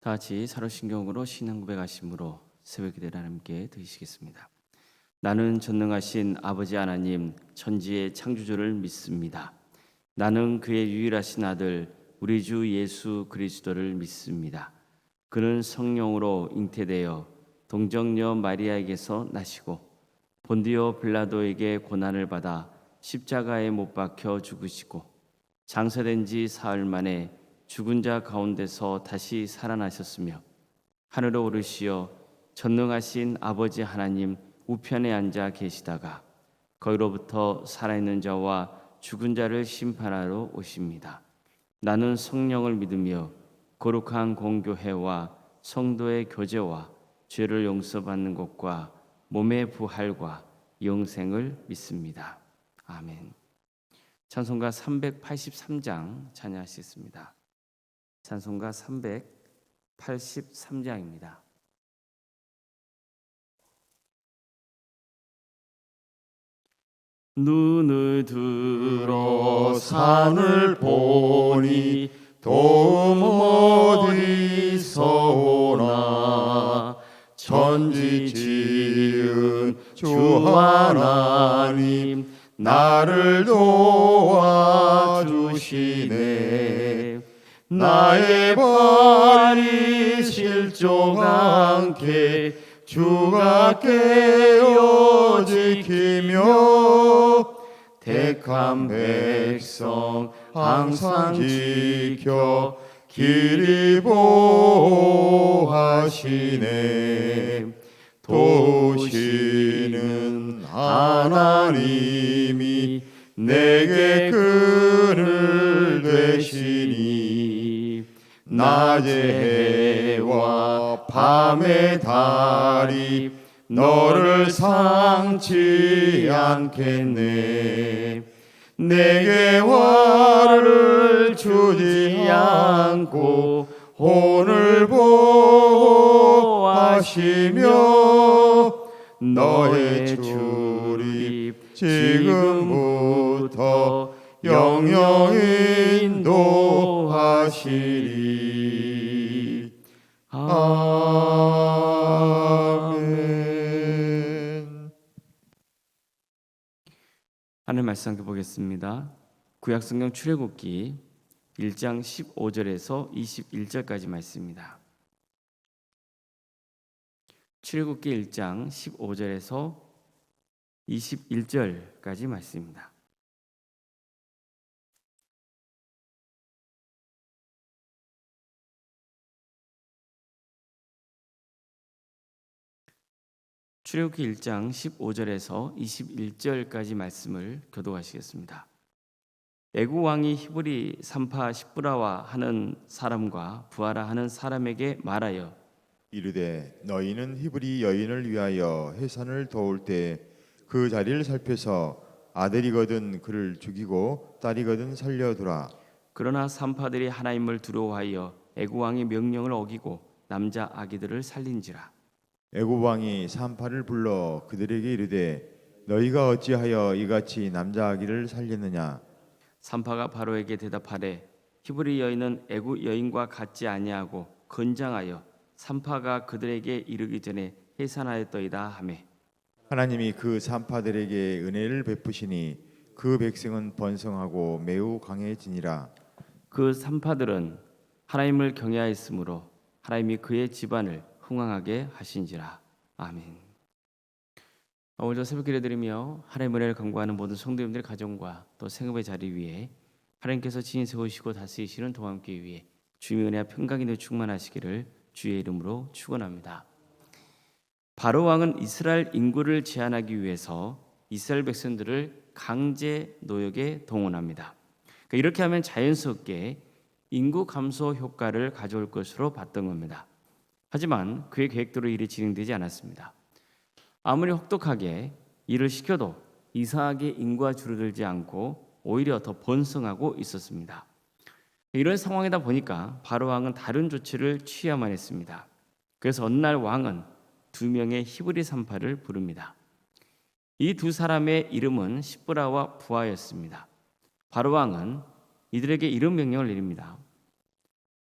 다 같이 사로신경으로 신앙 고백하심으로 새벽 기도를 함께 드리시겠습니다. 나는 전능하신 아버지 하나님 천지의 창조주를 믿습니다. 나는 그의 유일하신 아들 우리 주 예수 그리스도를 믿습니다. 그는 성령으로 잉태되어 동정녀 마리아에게서 나시고 본디오 빌라도에게 고난을 받아 십자가에 못 박혀 죽으시고 장사된 지 사흘 만에 죽은 자 가운데서 다시 살아나셨으며 하늘로 오르시어 전능하신 아버지 하나님 우편에 앉아 계시다가 거기로부터 살아있는 자와 죽은 자를 심판하러 오십니다. 나는 성령을 믿으며 거룩한 공교회와 성도의 교제와 죄를 용서받는 것과 몸의 부활과 영생을 믿습니다. 아멘. 찬송가 383장 찬양하시겠습니다. 찬송가 383장입니다. 눈을 들어 산을 보니 도움 어디서 오나 천지 지은 주 하나님 나를 도와주시네. 나의 발이 실족 않게 주가 깨어 지키며 택한 백성 항상 지켜 길이 보호하시네. 도우시는 하나님이 내게 그늘 되시니 낮의 해와 밤의 달이 너를 상치 않겠네. 내게 화를 주지 않고 혼을 보호하시며 너의 출입 지금부터 영영히 인도하시리. 아멘. 하늘 말씀 함께 보겠습니다. 구약성경 출애굽기 1장 15절에서 21절까지 말씀입니다. 출애굽기 1장 15절에서 21절까지 말씀입니다. 출애굽기 1장 15절에서 21절까지 말씀을 교독하시겠습니다. 애굽 왕이 히브리 산파 십브라와 하는 사람과 부하라 하는 사람에게 말하여 이르되 너희는 히브리 여인을 위하여 해산을 도울 때 그 자리를 살펴서 아들이거든 그를 죽이고 딸이거든 살려두라. 그러나 산파들이 하나님을 두려워하여 애굽 왕의 명령을 어기고 남자 아기들을 살린지라. 애굽 왕이 산파를 불러 그들에게 이르되 너희가 어찌하여 이같이 남자 아기를 살렸느냐. 산파가 바로에게 대답하되 히브리 여인은 애굽 여인과 같지 아니하고 건장하여 산파가 그들에게 이르기 전에 해산하였더이다 하매 하나님이 그 산파들에게 은혜를 베푸시니 그 백성은 번성하고 매우 강해지니라. 그 산파들은 하나님을 경외하였으므로 하나님이 그의 집안을 흥왕하게 하신지라. 아멘. 오늘도 새벽 기도드리며 하나님의 은혜를 간구하는 모든 성도님들의 가정과 또 생업의 자리 위에 하나님께서 진히 세우시고 다스리시는 동함께 위해 주님의 은혜와 평강이 늘 충만하시기를 주의 이름으로 축원합니다. 바로 왕은 이스라엘 인구를 제한하기 위해서 이스라엘 백성들을 강제 노역에 동원합니다. 이렇게 하면 자연스럽게 인구 감소 효과를 가져올 것으로 봤던 겁니다. 하지만 그의 계획대로 일이 진행되지 않았습니다. 아무리 혹독하게 일을 시켜도 이상하게 인구가 줄어들지 않고 오히려 더 번성하고 있었습니다. 이런 상황이다 보니까 바로 왕은 다른 조치를 취해야만 했습니다. 그래서 어느 날 왕은 2명의 히브리 산파를 부릅니다. 이 두 사람의 이름은 십브라와 부하였습니다. 바로 왕은 이들에게 이런 명령을 내립니다.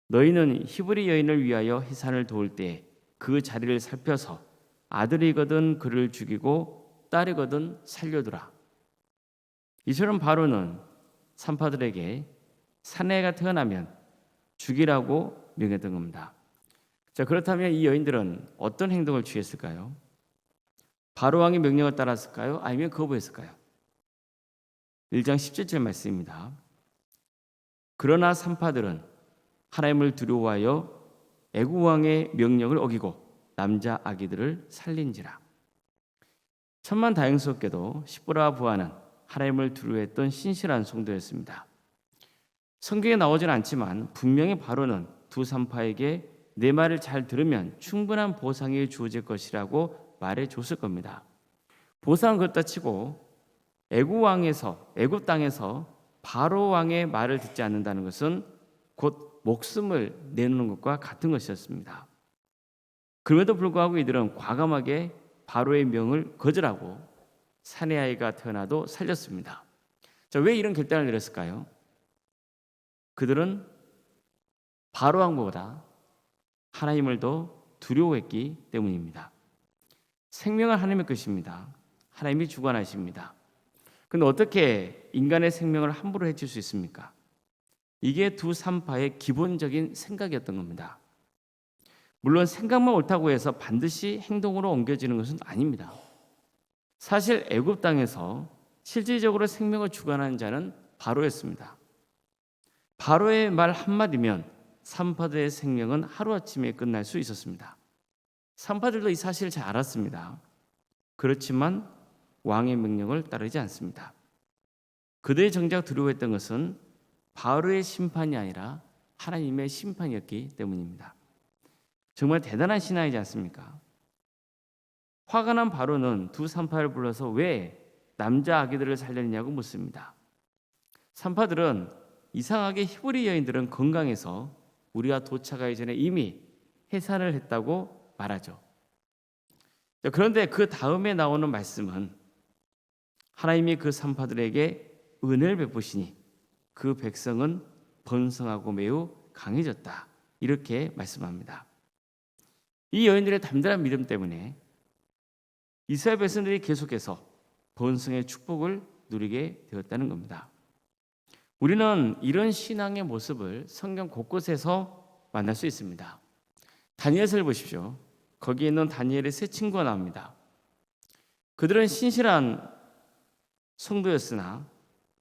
너희는 히브리 여인을 위하여 해산을 도울 때 그 자리를 살펴서 아들이거든 그를 죽이고 딸이거든 살려두라. 이처럼 바로는 산파들에게 사내가 태어나면 죽이라고 명했던 겁니다. 자, 그렇다면 이 여인들은 어떤 행동을 취했을까요? 바로 왕의 명령을 따랐을까요? 아니면 거부했을까요? 1장 17절 말씀입니다. 그러나 산파들은 하나님을 두려워하여 애굽 왕의 명령을 어기고 남자 아기들을 살린지라. 천만다행스럽게도 시보라 부하는 하나님을 두려워했던 신실한 성도였습니다. 성경에 나오지는 않지만 분명히 바로는 두 산파에게 내 말을 잘 들으면 충분한 보상이 주어질 것이라고 말해줬을 겁니다. 보상은 그렇다 치고 애굽 땅에서 바로 왕의 말을 듣지 않는다는 것은 곧 목숨을 내놓는 것과 같은 것이었습니다. 그럼에도 불구하고 이들은 과감하게 바로의 명을 거절하고 사내 아이가 태어나도 살렸습니다. 자, 왜 이런 결단을 내렸을까요? 그들은 바로 왕보다 하나님을 더 두려워했기 때문입니다. 생명은 하나님의 것입니다. 하나님이 주관하십니다. 그런데 어떻게 인간의 생명을 함부로 해칠 수 있습니까? 이게 두 산파의 기본적인 생각이었던 겁니다. 물론 생각만 옳다고 해서 반드시 행동으로 옮겨지는 것은 아닙니다. 사실 애굽 땅에서 실질적으로 생명을 주관하는 자는 바로였습니다. 바로의 말 한마디면 산파들의 생명은 하루아침에 끝날 수 있었습니다. 산파들도 이 사실을 잘 알았습니다. 그렇지만 왕의 명령을 따르지 않습니다. 그들이 정작 두려워했던 것은 바로의 심판이 아니라 하나님의 심판이었기 때문입니다. 정말 대단한 신앙이지 않습니까? 화가 난 바로는 두 산파를 불러서 왜 남자 아기들을 살렸냐고 묻습니다. 산파들은 이상하게 히브리 여인들은 건강해서 우리가 도착하기 전에 이미 해산을 했다고 말하죠. 그런데 그 다음에 나오는 말씀은 하나님이 그 산파들에게 은혜를 베푸시니 그 백성은 번성하고 매우 강해졌다. 이렇게 말씀합니다. 이 여인들의 담대한 믿음 때문에 이스라엘 백성들이 계속해서 번성의 축복을 누리게 되었다는 겁니다. 우리는 이런 신앙의 모습을 성경 곳곳에서 만날 수 있습니다. 다니엘서를 보십시오. 거기에 있는 다니엘의 세 친구가 나옵니다. 그들은 신실한 성도였으나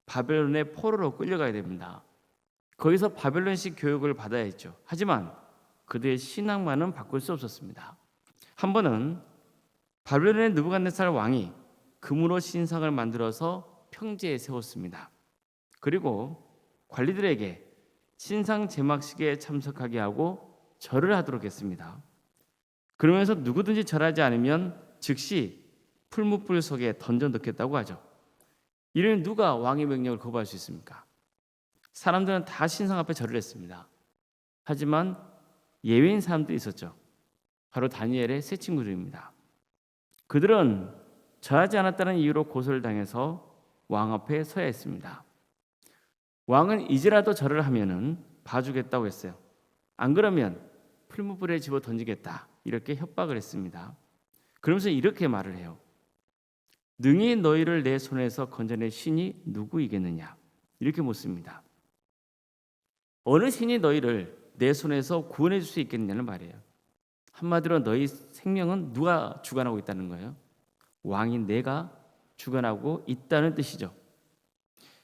바벨론의 포로로 끌려가야 됩니다. 거기서 바벨론식 교육을 받아야 했죠. 하지만 그들의 신앙만은 바꿀 수 없었습니다. 한 번은 바벨론의 느부갓네살 왕이 금으로 신상을 만들어서 평지에 세웠습니다. 그리고 관리들에게 신상 제막식에 참석하게 하고 절을 하도록 했습니다. 그러면서 누구든지 절하지 않으면 즉시 풀무불 속에 던져 넣겠다고 하죠. 이러면 누가 왕의 명령을 거부할 수 있습니까? 사람들은 다 신상 앞에 절을 했습니다. 하지만 예외인 사람들이 있었죠. 바로 다니엘의 세 친구들입니다. 그들은 절하지 않았다는 이유로 고소를 당해서 왕 앞에 서야 했습니다. 왕은 이제라도 절을 하면은 봐주겠다고 했어요. 안 그러면 풀무불에 집어 던지겠다. 이렇게 협박을 했습니다. 그러면서 이렇게 말을 해요. 능히 너희를 내 손에서 건져낼 신이 누구이겠느냐? 이렇게 묻습니다. 어느 신이 너희를 내 손에서 구원해 줄 수 있겠느냐는 말이에요. 한마디로 너희 생명은 누가 주관하고 있다는 거예요? 왕인 내가 주관하고 있다는 뜻이죠.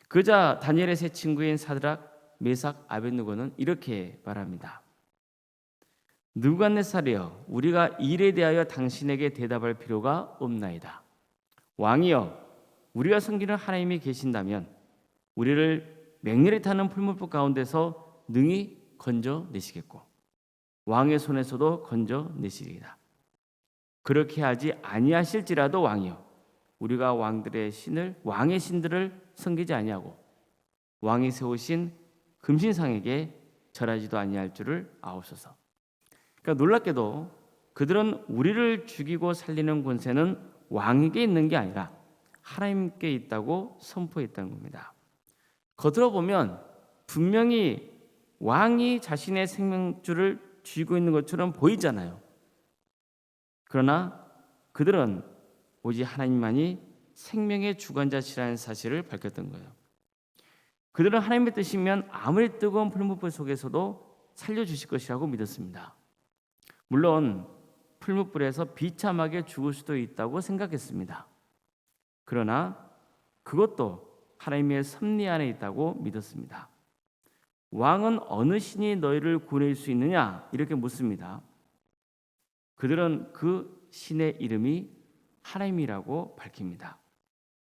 그자 다니엘의 세 친구인 사드락, 메삭, 아벳느고는 이렇게 말합니다. 느부갓네살이여, 우리가 이 일에 대하여 당신에게 대답할 필요가 없나이다. 왕이여, 우리가 섬기는 하나님이 계신다면 우리를 맹렬히 타는 풀무불 가운데서 능히 건져내시겠고 왕의 손에서도 건져내시리이다. 그렇게 하지 아니하실지라도 왕이여, 우리가 왕의 신들을 섬기지 아니하고 왕이 세우신 금신상에게 절하지도 아니할 줄을 아옵소서. 그러니까 놀랍게도 그들은 우리를 죽이고 살리는 권세는 왕에게 있는 게 아니라 하나님께 있다고 선포했다는 겁니다. 겉으로 보면 분명히 왕이 자신의 생명줄을 쥐고 있는 것처럼 보이잖아요. 그러나 그들은 오직 하나님만이 생명의 주관자시라는 사실을 밝혔던 거예요. 그들은 하나님의 뜻이면 아무리 뜨거운 풀무불 속에서도 살려주실 것이라고 믿었습니다. 물론 풀무불에서 비참하게 죽을 수도 있다고 생각했습니다. 그러나 그것도 하나님의 섭리 안에 있다고 믿었습니다. 왕은 어느 신이 너희를 구원할 수 있느냐? 이렇게 묻습니다. 그들은 그 신의 이름이 하나님이라고 밝힙니다.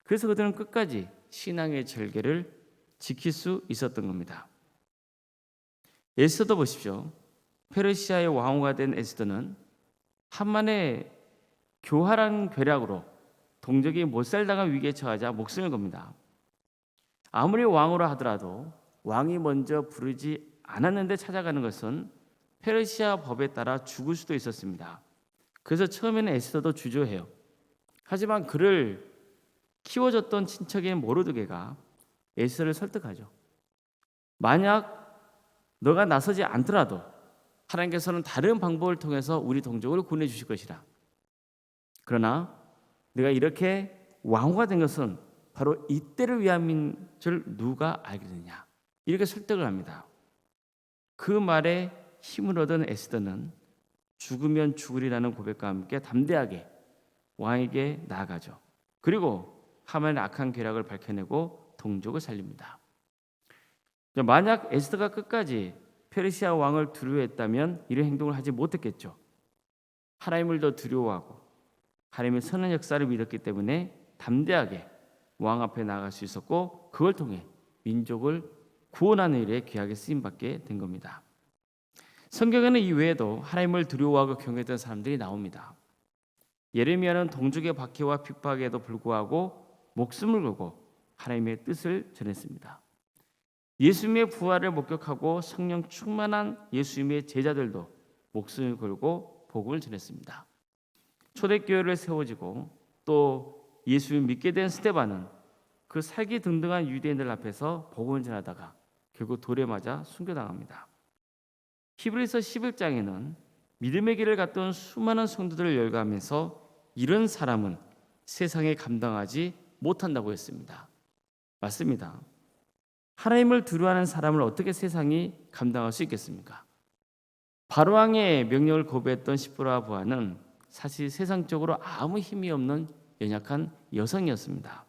그래서 그들은 끝까지 신앙의 절개를 지킬 수 있었던 겁니다. 에스더도 보십시오. 페르시아의 왕후가 된 에스더는 한만의 교활한 괴략으로 동족이 못살다가 위기에 처하자 목숨을 겁니다. 아무리 왕으로 하더라도 왕이 먼저 부르지 않았는데 찾아가는 것은 페르시아 법에 따라 죽을 수도 있었습니다. 그래서 처음에는 에스더도 주저해요. 하지만 그를 키워줬던 친척인 모르드게가 에스더를 설득하죠. 만약 너가 나서지 않더라도 하나님께서는 다른 방법을 통해서 우리 동족을 구원해 주실 것이라. 그러나 내가 이렇게 왕후가 된 것은 바로 이때를 위함인 줄 누가 알겠느냐. 이렇게 설득을 합니다. 그 말에 힘을 얻은 에스더는 죽으면 죽으리라는 고백과 함께 담대하게 왕에게 나아가죠. 그리고 하만의 악한 계략을 밝혀내고 동족을 살립니다. 만약 에스더가 끝까지 페르시아 왕을 두려워했다면 이런 행동을 하지 못했겠죠. 하나님을 더 두려워하고 하나님의 선한 역사를 믿었기 때문에 담대하게 왕 앞에 나아갈 수 있었고 그걸 통해 민족을 구원하는 일에 귀하게 쓰임받게 된 겁니다. 성경에는 이 외에도 하나님을 두려워하고 경외했던 사람들이 나옵니다. 예레미야는 동족의 박해와 핍박에도 불구하고 목숨을 걸고 하나님의 뜻을 전했습니다. 예수님의 부활을 목격하고 성령 충만한 예수님의 제자들도 목숨을 걸고 복음을 전했습니다. 초대교회를 세워지고 또 예수를 믿게 된 스데반은 그 살기 등등한 유대인들 앞에서 복음을 전하다가 결국 돌에 맞아 순교당합니다. 히브리서 11장에는 믿음의 길을 갔던 수많은 성도들을 열거하면서 이런 사람은 세상에 감당하지 못한다고 했습니다. 맞습니다. 하나님을 두려워하는 사람을 어떻게 세상이 감당할 수 있겠습니까? 바로왕의 명령을 거부했던 시브라 부하는 사실 세상적으로 아무 힘이 없는 연약한 여성이었습니다.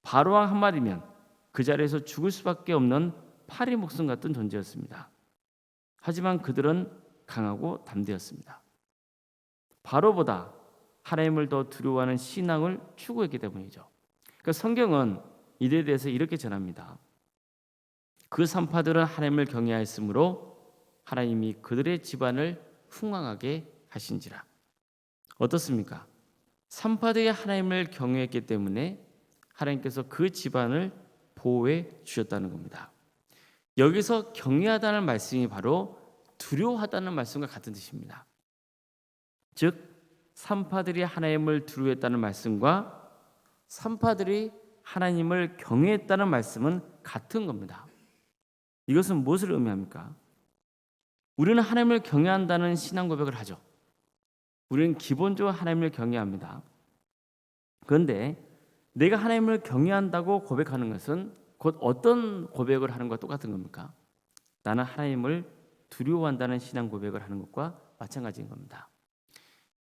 바로왕 한마디면 그 자리에서 죽을 수밖에 없는 파리 목숨 같은 존재였습니다. 하지만 그들은 강하고 담대했습니다. 바로보다 하나님을 더 두려워하는 신앙을 추구했기 때문이죠. 그러니까 성경은 이들에 대해서 이렇게 전합니다. 그 산파들은 하나님을 경외하였으므로 하나님이 그들의 집안을 풍왕하게 하신지라. 어떻습니까? 산파들이 하나님을 경외했기 때문에 하나님께서 그 집안을 보호해 주셨다는 겁니다. 여기서 경외하다는 말씀이 바로 두려워하다는 말씀과 같은 뜻입니다. 즉 산파들이 하나님을 두려워했다는 말씀과 산파들이 하나님을 경외했다는 말씀은 같은 겁니다. 이것은 무엇을 의미합니까? 우리는 하나님을 경외한다는 신앙 고백을 하죠. 우리는 기본적으로 하나님을 경외합니다. 그런데 내가 하나님을 경외한다고 고백하는 것은 곧 어떤 고백을 하는 것과 똑같은 겁니까? 나는 하나님을 두려워한다는 신앙 고백을 하는 것과 마찬가지인 겁니다.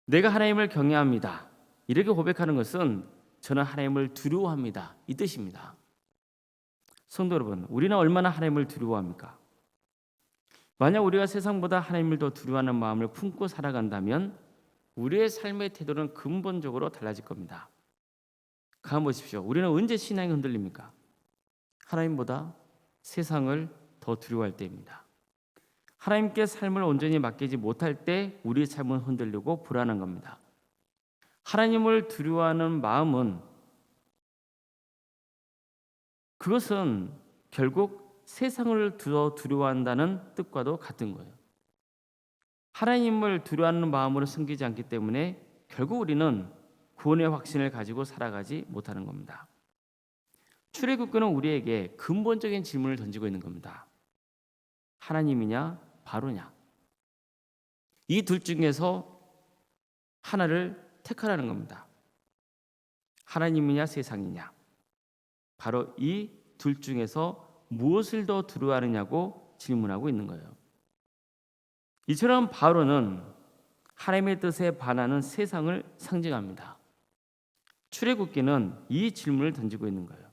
내가 하나님을 경외합니다. 이렇게 고백하는 것은 저는 하나님을 두려워합니다. 이 뜻입니다. 성도 여러분, 우리는 얼마나 하나님을 두려워합니까? 만약 우리가 세상보다 하나님을 더 두려워하는 마음을 품고 살아간다면 우리의 삶의 태도는 근본적으로 달라질 겁니다. 가만 보십시오. 우리는 언제 신앙이 흔들립니까? 하나님보다 세상을 더 두려워할 때입니다. 하나님께 삶을 온전히 맡기지 못할 때 우리의 삶은 흔들리고 불안한 겁니다. 하나님을 두려워하는 마음은 그것은 결국 세상을 더 두려워한다는 뜻과도 같은 거예요. 하나님을 두려워하는 마음으로 섬기지 않기 때문에 결국 우리는 구원의 확신을 가지고 살아가지 못하는 겁니다. 출애굽기는 우리에게 근본적인 질문을 던지고 있는 겁니다. 하나님이냐 바로냐, 이 둘 중에서 하나를 택하라는 겁니다. 하나님이냐 세상이냐, 바로 이 둘 중에서 무엇을 더 두려워하느냐고 질문하고 있는 거예요. 이처럼 바로는 하나님의 뜻에 반하는 세상을 상징합니다. 출애굽기는 이 질문을 던지고 있는 거예요.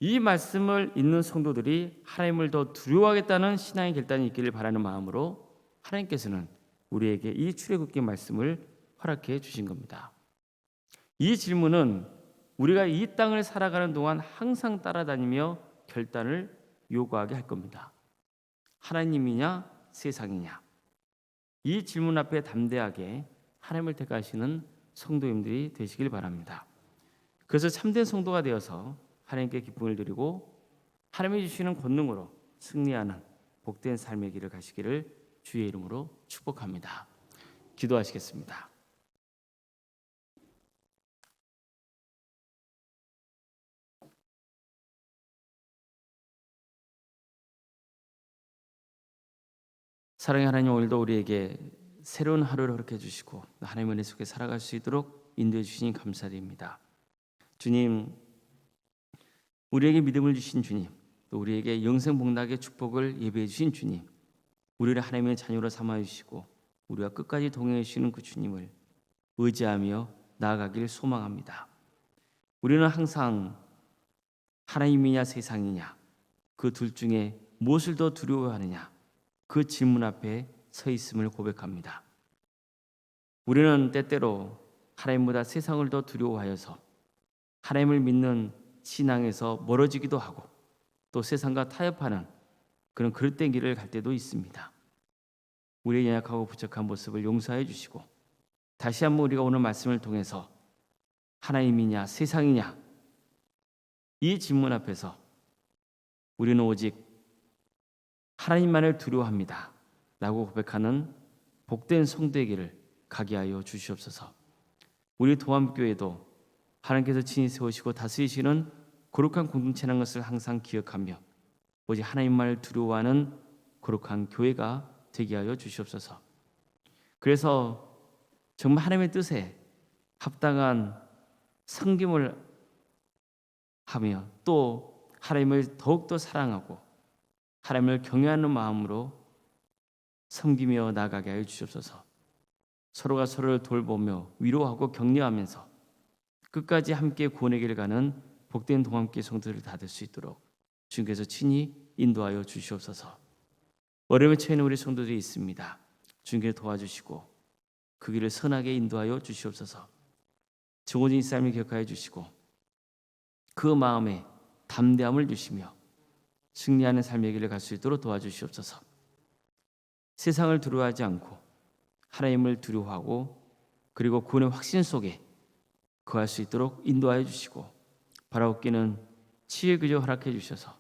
이 말씀을 읽는 성도들이 하나님을 더 두려워하겠다는 신앙의 결단이 있기를 바라는 마음으로 하나님께서는 우리에게 이 출애굽기 말씀을 허락해 주신 겁니다. 이 질문은 우리가 이 땅을 살아가는 동안 항상 따라다니며 결단을 요구하게 할 겁니다. 하나님이냐 세상이냐, 이 질문 앞에 담대하게 하나님을 택하시는 성도님들이 되시길 바랍니다. 그래서 참된 성도가 되어서 하나님께 기쁨을 드리고 하나님이 주시는 권능으로 승리하는 복된 삶의 길을 가시기를 주의 이름으로 축복합니다. 기도하시겠습니다. 사랑의 하나님, 오늘도 우리에게 새로운 하루를 허락해 주시고 하나님의 은혜 속에 살아갈 수 있도록 인도해 주시니 감사드립니다. 주님, 우리에게 믿음을 주신 주님, 또 우리에게 영생복락의 축복을 예배해 주신 주님, 우리를 하나님의 자녀로 삼아 주시고 우리와 끝까지 동행해 주시는 그 주님을 의지하며 나아가길 소망합니다. 우리는 항상 하나님이냐 세상이냐, 그 둘 중에 무엇을 더 두려워하느냐, 그 질문 앞에 서 있음을 고백합니다. 우리는 때때로 하나님보다 세상을 더 두려워하여서 하나님을 믿는 신앙에서 멀어지기도 하고 또 세상과 타협하는 그런 그릇된 길을 갈 때도 있습니다. 우리의 연약하고 부족한 모습을 용서해 주시고 다시 한번 우리가 오늘 말씀을 통해서 하나님이냐 세상이냐, 이 질문 앞에서 우리는 오직 하나님만을 두려워합니다 라고 고백하는 복된 성도에게를 가게 하여 주시옵소서. 우리 도암교회도 하나님께서 친히 세우시고 다스리시는 거룩한 공동체라는 것을 항상 기억하며 오직 하나님만을 두려워하는 거룩한 교회가 되게 하여 주시옵소서. 그래서 정말 하나님의 뜻에 합당한 섬김을 하며 또 하나님을 더욱더 사랑하고 하나님을 경외하는 마음으로 섬기며 나아가게 하여 주시옵소서. 서로가 서로를 돌보며 위로하고 격려하면서 끝까지 함께 구원의 길을 가는 복된 동함께 성도들을 다 될 수 있도록 주님께서 친히 인도하여 주시옵소서. 어려움에 처해 있는 우리 성도들이 있습니다. 주님께서 도와주시고 그 길을 선하게 인도하여 주시옵소서. 정오진 삶을 기억하여 주시고 그 마음에 담대함을 주시며 승리하는 삶의 길을 갈 수 있도록 도와주시옵소서. 세상을 두려워하지 않고 하나님을 두려워하고 그리고 구원의 확신 속에 거할 수 있도록 인도하여 주시고 바라옵기는 치유의 그저 허락해 주셔서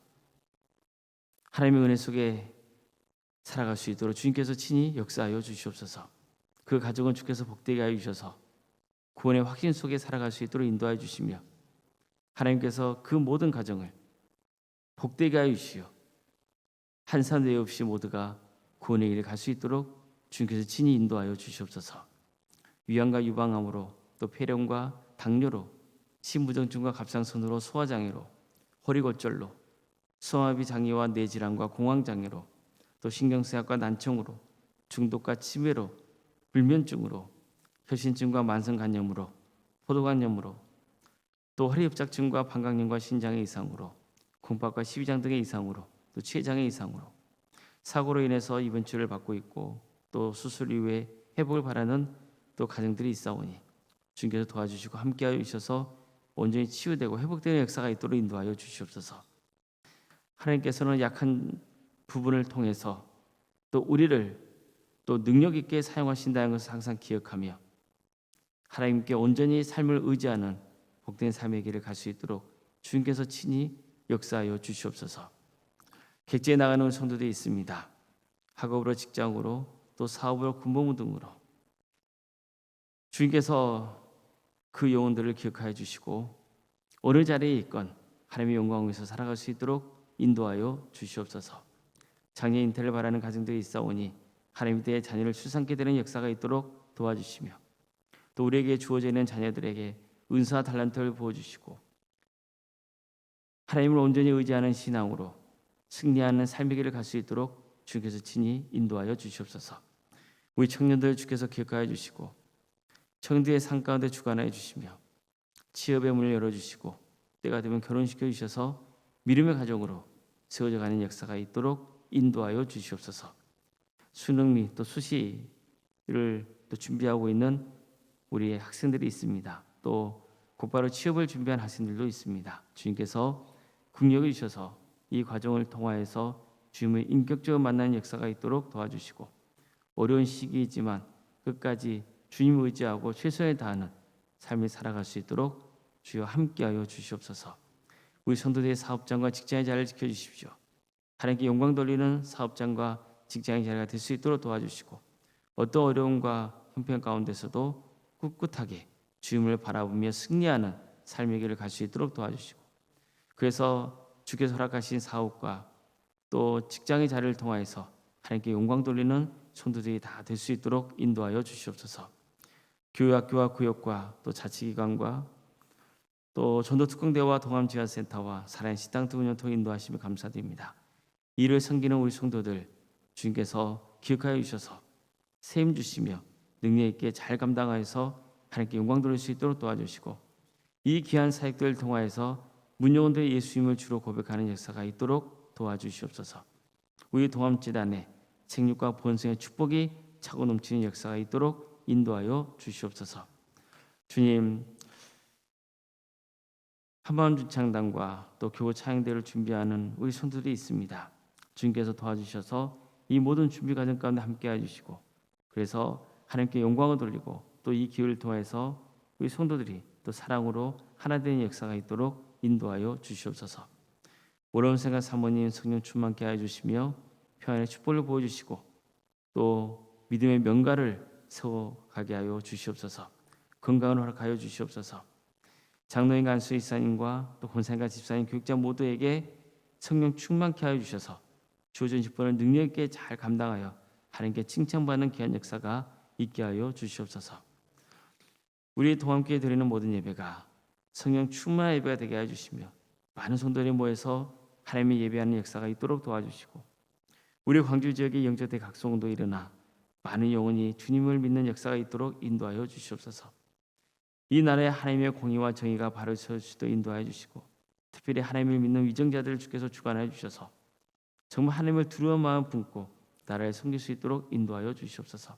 하나님의 은혜 속에 살아갈 수 있도록 주님께서 친히 역사하여 주시옵소서. 그 가정은 주께서 복되게 하여 주셔서 구원의 확신 속에 살아갈 수 있도록 인도하여 주시며 하나님께서 그 모든 가정을 복되게 하여 주시어 한 사람 외 없이 모두가 구원의 길을 갈 수 있도록 주님께서 친히 인도하여 주시옵소서. 위암과 유방암으로 또 폐렴과 당뇨로 심부정증과 갑상선으로 소화장애로 허리골절로 소화마비 장애와 뇌질환과 공황장애로 또 신경쇠약과 난청으로 중독과 치매로 불면증으로 혈신증과 만성간염으로 포도간염으로 또 허리협착증과 방광염과 신장의 이상으로 콩팥과 십이장 등의 이상으로 또 췌장의 이상으로 사고로 인해서 입원 치료를 받고 있고 또 수술 이후에 회복을 바라는 또 가정들이 있사오니 주님께서 도와주시고 함께하여 주셔서 온전히 치유되고 회복되는 역사가 있도록 인도하여 주시옵소서. 하나님께서는 약한 부분을 통해서 또 우리를 또 능력 있게 사용하신다는 것을 항상 기억하며 하나님께 온전히 삶을 의지하는 복된 삶의 길을 갈 수 있도록 주님께서 친히 역사하여 주시옵소서. 객지에 나가는 성도들이 있습니다. 학업으로 직장으로 또 사업으로 군복무 등으로 주님께서 그 영혼들을 기억하여 주시고 어느 자리에 있건 하나님의 영광을 위해서 살아갈 수 있도록 인도하여 주시옵소서. 장래 잉태를 바라는 가정들이 있사오니 하나님 때에 자녀를 출산케 되는 역사가 있도록 도와주시며 또 우리에게 주어져 있는 자녀들에게 은사와 달란트를 부어주시고 하나님을 온전히 의지하는 신앙으로 승리하는 삶의 길을 갈 수 있도록 주께서 친히 인도하여 주시옵소서. 우리 청년들 주께서 기억하여 주시고 청년들의 삶 가운데 주관하여 주시며 취업의 문을 열어주시고 때가 되면 결혼시켜 주셔서 믿음의 가정으로 세워져 가는 역사가 있도록 인도하여 주시옵소서. 수능 및 또 수시를 또 준비하고 있는 우리의 학생들이 있습니다. 또 곧바로 취업을 준비한 학생들도 있습니다. 주님께서 긍휼히 주셔서 이 과정을 통하여서 주님을 인격적으로 만나는 역사가 있도록 도와주시고 어려운 시기이지만 끝까지 주님을 의지하고 최선을 다하는 삶을 살아갈 수 있도록 주여 함께하여 주시옵소서. 우리 성도들의 사업장과 직장의 자리를 지켜주십시오. 하나님께 영광 돌리는 사업장과 직장의 자리가 될 수 있도록 도와주시고 어떤 어려움과 형편 가운데서도 꿋꿋하게 주님을 바라보며 승리하는 삶의 길을 갈 수 있도록 도와주시고 그래서 주께서 허락하신 사업과 또 직장의 자리를 통하여서 하나님께 영광 돌리는 성도들이 다 될 수 있도록 인도하여 주시옵소서. 교회학교와 구역과 또 자치기관과 또 전도특공대와 동암지하센터와 살아있는 식당 등 운영 통해 인도하시며 감사드립니다. 이를 섬기는 우리 성도들 주님께서 기억하여 주셔서 세임 주시며 능력 있게 잘 감당하여서 하나님께 영광 돌릴 수 있도록 도와주시고 이 귀한 사역들을 통하여서 문영원들의 예수님을 주로 고백하는 역사가 있도록 도와주시옵소서. 우리 동암재단에 생육과 본성의 축복이 차고 넘치는 역사가 있도록 인도하여 주시옵소서. 주님, 한마음주창단과 또 교우 차양대를 준비하는 우리 성도들이 있습니다. 주님께서 도와주셔서 이 모든 준비 과정 가운데 함께해 주시고 그래서 하나님께 영광을 돌리고 또 이 기회를 통해서 우리 성도들이 또 사랑으로 하나 되는 역사가 있도록 인도하여 주시옵소서. 어려운 생각 사모님 성령 충만케 하여 주시며 평안의 축복을 보여주시고 또 믿음의 명가를 세워가게 하여 주시옵소서. 건강을 허락하여 주시옵소서. 장로인 간수 이사님과 또 권사님과 집사님 교육자 모두에게 성령 충만케 하여 주셔서 주어진 직분을 능력 있게 잘 감당하여 하나님께 칭찬받는 귀한 역사가 있게 하여 주시옵소서. 우리 동함교회 드리는 모든 예배가 성령 충만한 예배가 되게 하여 주시며 많은 성도들이 모여서 하나님의 예배하는 역사가 있도록 도와주시고 우리 광주 지역의 영적대 각성도 일어나 많은 영혼이 주님을 믿는 역사가 있도록 인도하여 주시옵소서. 이 나라의 하나님의 공의와 정의가 바로 설 수 있도록 인도하여 주시고 특별히 하나님을 믿는 위정자들을 주께서 주관하여 주셔서 정말 하나님을 두려운 마음 품고 나라를 섬길 수 있도록 인도하여 주시옵소서.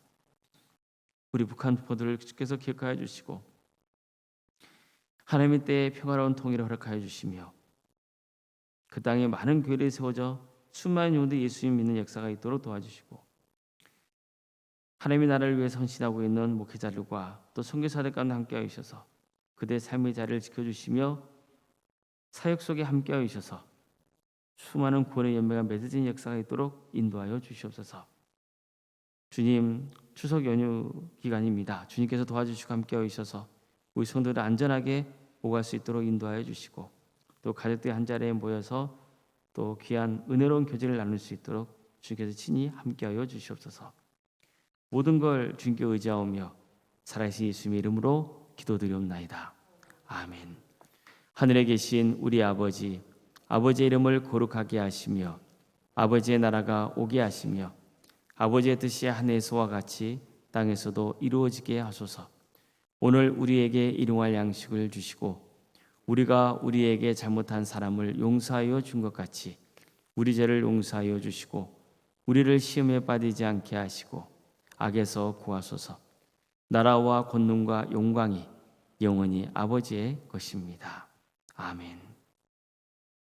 우리 북한 부포들을 주께서 기억하여 주시고 하나님의 때에 평화로운 통일을 허락하여 주시며 그 땅에 많은 교회를 세워져 수많은 영혼들이 예수님 믿는 역사가 있도록 도와주시고 하나님의 나라를 위해 헌신하고 있는 목회자들과 또 선교사들 가운데 함께하여 주셔서 그들의 삶의 자리를 지켜주시며 사역 속에 함께하여 주셔서 수많은 구원의 열매가 맺어진 역사가 있도록 인도하여 주시옵소서. 주님, 추석 연휴 기간입니다. 주님께서 도와주시고 함께하여 주셔서 우리 성도들 안전하게 오갈 수 있도록 인도하여 주시고 또 가족들이 한 자리에 모여서 또 귀한 은혜로운 교제를 나눌 수 있도록 주님께서 친히 함께하여 주시옵소서. 모든 걸 주님께 의지하오며 살아계신 예수님의 이름으로 기도드리옵나이다. 아멘. 하늘에 계신 우리 아버지, 아버지의 이름을 거룩하게 하시며 아버지의 나라가 오게 하시며 아버지의 뜻이 하늘에서와 같이 땅에서도 이루어지게 하소서. 오늘 우리에게 일용할 양식을 주시고 우리가 우리에게 잘못한 사람을 용서하여 준 것 같이 우리 죄를 용서하여 주시고 우리를 시험에 빠지지 않게 하시고 악에서 구하소서. 나라와 권능과 영광이 영원히 아버지의 것입니다. 아멘.